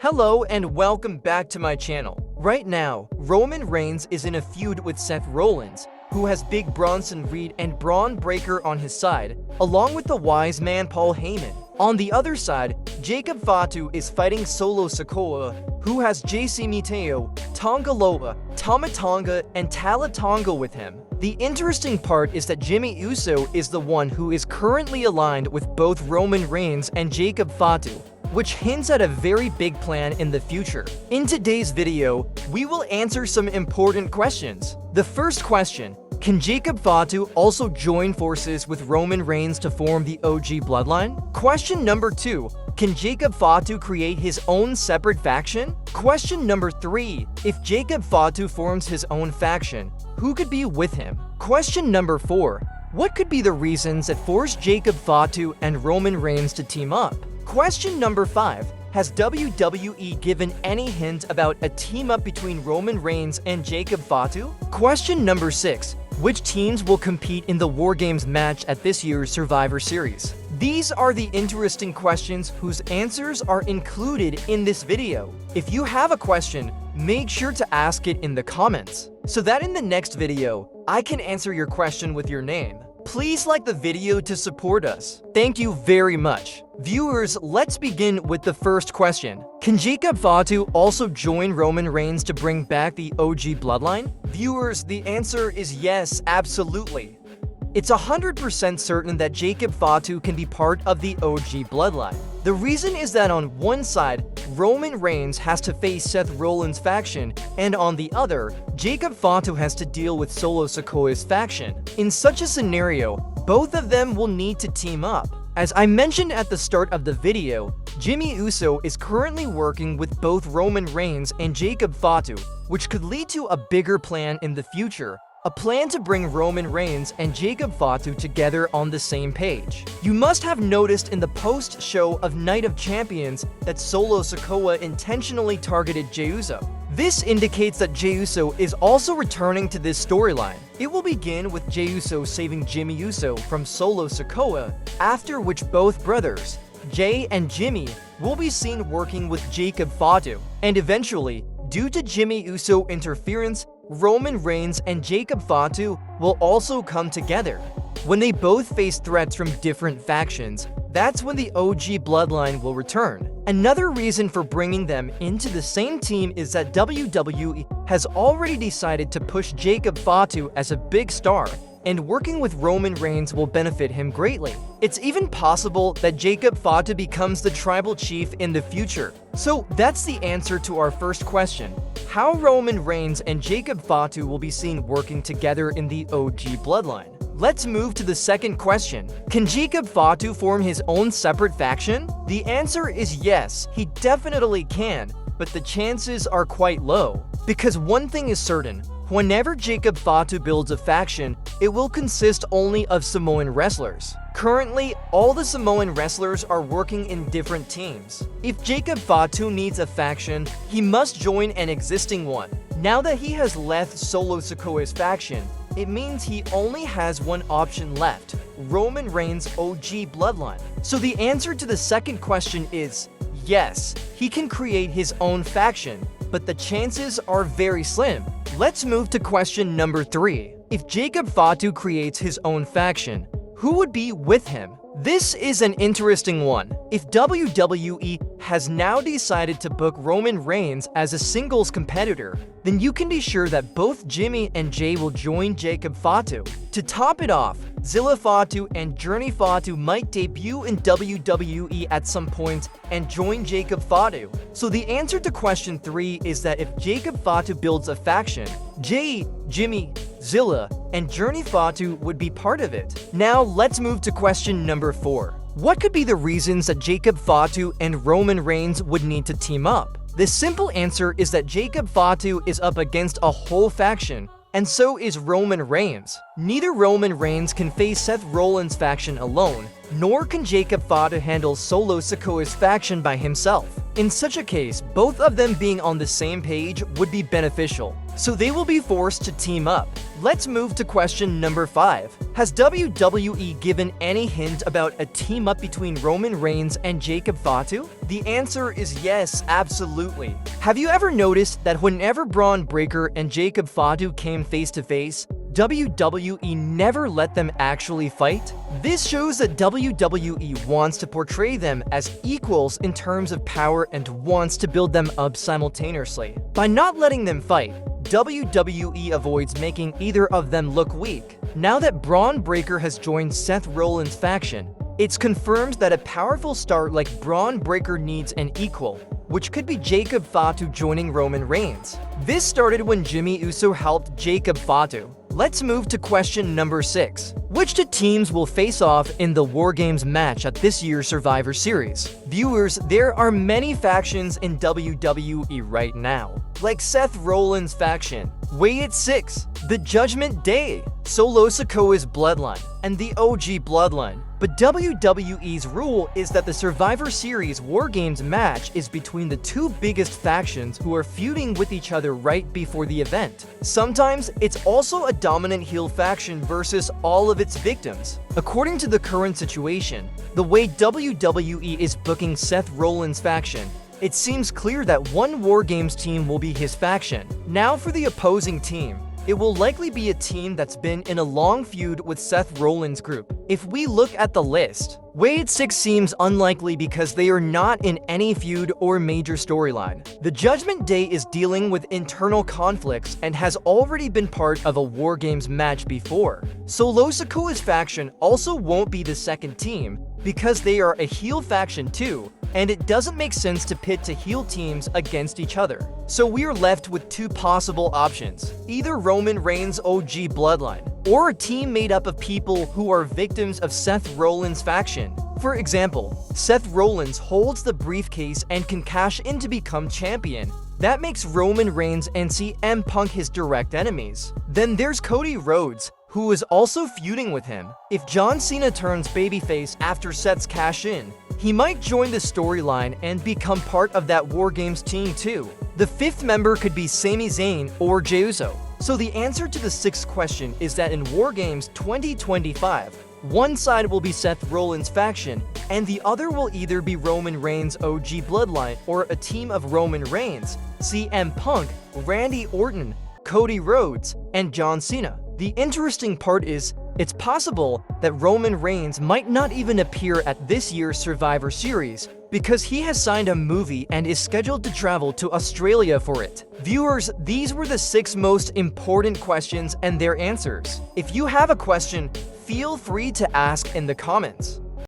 Hello and welcome back to my channel. Right now, Roman Reigns is in a feud with Seth Rollins, who has Big Bronson Reed and Braun Breaker on his side, along with the wise man Paul Heyman. On the other side, Jacob Fatu is fighting Solo Sikoa, who has JC Miteo, Tonga Loa, Tama Tonga, and Tala Tonga with him. The interesting part is that Jimmy Uso is the one who is currently aligned with both Roman Reigns and Jacob Fatu, which hints at a very big plan in the future. In today's video, we will answer some important questions. The first question: can Jacob Fatu also join forces with Roman Reigns to form the OG Bloodline? Question number 2. Can Jacob Fatu create his own separate faction? Question number 3. If Jacob Fatu forms his own faction, who could be with him? Question number 4. What could be the reasons that force Jacob Fatu and Roman Reigns to team up? Question number 5. Has WWE given any hint about a team-up between Roman Reigns and Jacob Fatu? Question number 6. Which teams will compete in the Wargames match at this year's Survivor Series? These are the interesting questions whose answers are included in this video. If you have a question, make sure to ask it in the comments, so that in the next video, I can answer your question with your name. Please like the video to support us. Thank you very much. Viewers, let's begin with the first question. Can Jacob Fatu also join Roman Reigns to bring back the OG Bloodline? Viewers, the answer is yes, absolutely. It's 100% certain that Jacob Fatu can be part of the OG Bloodline. The reason is that on one side, Roman Reigns has to face Seth Rollins' faction, and on the other, Jacob Fatu has to deal with Solo Sikoa's faction. In such a scenario, both of them will need to team up. As I mentioned at the start of the video, Jimmy Uso is currently working with both Roman Reigns and Jacob Fatu, which could lead to a bigger plan in the future. A plan to bring Roman Reigns and Jacob Fatu together on the same page. You must have noticed in the post-show of Night of Champions that Solo Sikoa intentionally targeted Jey Uso. This indicates that Jey Uso is also returning to this storyline. It will begin with Jey Uso saving Jimmy Uso from Solo Sikoa, after which both brothers, Jey and Jimmy, will be seen working with Jacob Fatu. And eventually, due to Jimmy Uso interference, Roman Reigns and Jacob Fatu will also come together. When they both face threats from different factions, that's when the OG Bloodline will return. Another reason for bringing them into the same team is that WWE has already decided to push Jacob Fatu as a big star, and working with Roman Reigns will benefit him greatly. It's even possible that Jacob Fatu becomes the tribal chief in the future. So that's the answer to our first question: how Roman Reigns and Jacob Fatu will be seen working together in the OG Bloodline. Let's move to the second question. Can Jacob Fatu form his own separate faction? The answer is yes, he definitely can, but the chances are quite low. Because one thing is certain: whenever Jacob Fatu builds a faction, it will consist only of Samoan wrestlers. Currently, all the Samoan wrestlers are working in different teams. If Jacob Fatu needs a faction, he must join an existing one. Now that he has left Solo Sikoa's faction, it means he only has one option left: Roman Reigns' OG Bloodline. So the answer to the second question is yes, he can create his own faction, but the chances are very slim. Let's move to question number 3. If Jacob Fatu creates his own faction, who would be with him? This is an interesting one. If WWE has now decided to book Roman Reigns as a singles competitor, then you can be sure that both Jimmy and Jey will join Jacob Fatu. To top it off, Zilla Fatu and Journey Fatu might debut in WWE at some point and join Jacob Fatu. So the answer to question 3 is that if Jacob Fatu builds a faction, Jey, Jimmy, Zilla, and Journey Fatu would be part of it. Now let's move to question number 4. What could be the reasons that Jacob Fatu and Roman Reigns would need to team up? The simple answer is that Jacob Fatu is up against a whole faction, and so is Roman Reigns. Neither Roman Reigns can face Seth Rollins' faction alone, nor can Jacob Fatu handle Solo Sikoa's faction by himself. In such a case, both of them being on the same page would be beneficial, so they will be forced to team up. Let's move to question number 5. Has WWE given any hint about a team-up between Roman Reigns and Jacob Fatu? The answer is yes, absolutely. Have you ever noticed that whenever Bron Breakker and Jacob Fatu came face-to-face, WWE never let them actually fight? This shows that WWE wants to portray them as equals in terms of power and wants to build them up simultaneously. By not letting them fight, WWE avoids making either of them look weak. Now that Bron Breakker has joined Seth Rollins' faction, it's confirmed that a powerful star like Bron Breakker needs an equal, which could be Jacob Fatu joining Roman Reigns. This started when Jimmy Uso helped Jacob Fatu. Let's move to question number 6. Which two teams will face off in the Wargames match at this year's Survivor Series? Viewers, there are many factions in WWE right now, like Seth Rollins' faction, Way at 6, the Judgment Day, Solo Sikoa's Bloodline, and the OG Bloodline. But WWE's rule is that the Survivor Series Wargames match is between the two biggest factions who are feuding with each other right before the event. Sometimes, it's also a dominant heel faction versus all of its victims. According to the current situation, the way WWE is booking Seth Rollins' faction, it seems clear that one Wargames team will be his faction. Now for the opposing team. It will likely be a team that's been in a long feud with Seth Rollins' group. If we look at the list, Way at 6 seems unlikely because they are not in any feud or major storyline. The Judgment Day is dealing with internal conflicts and has already been part of a Wargames match before. Solo Sikoa's faction also won't be the second team because they are a heel faction too, and it doesn't make sense to pit two heel teams against each other. So we're left with two possible options, either Roman Reigns' OG Bloodline, or a team made up of people who are victims of Seth Rollins' faction. For example, Seth Rollins holds the briefcase and can cash in to become champion. That makes Roman Reigns and CM Punk his direct enemies. Then there's Cody Rhodes, who is also feuding with him. If John Cena turns babyface after Seth's cash-in, he might join the storyline and become part of that Wargames team too. The fifth member could be Sami Zayn or Jey Uso. So the answer to the sixth question is that in Wargames 2025, one side will be Seth Rollins' faction, and the other will either be Roman Reigns' OG Bloodline or a team of Roman Reigns, CM Punk, Randy Orton, Cody Rhodes, and John Cena. The interesting part is, it's possible that Roman Reigns might not even appear at this year's Survivor Series because he has signed a movie and is scheduled to travel to Australia for it. Viewers, these were the 6 most important questions and their answers. If you have a question, feel free to ask in the comments.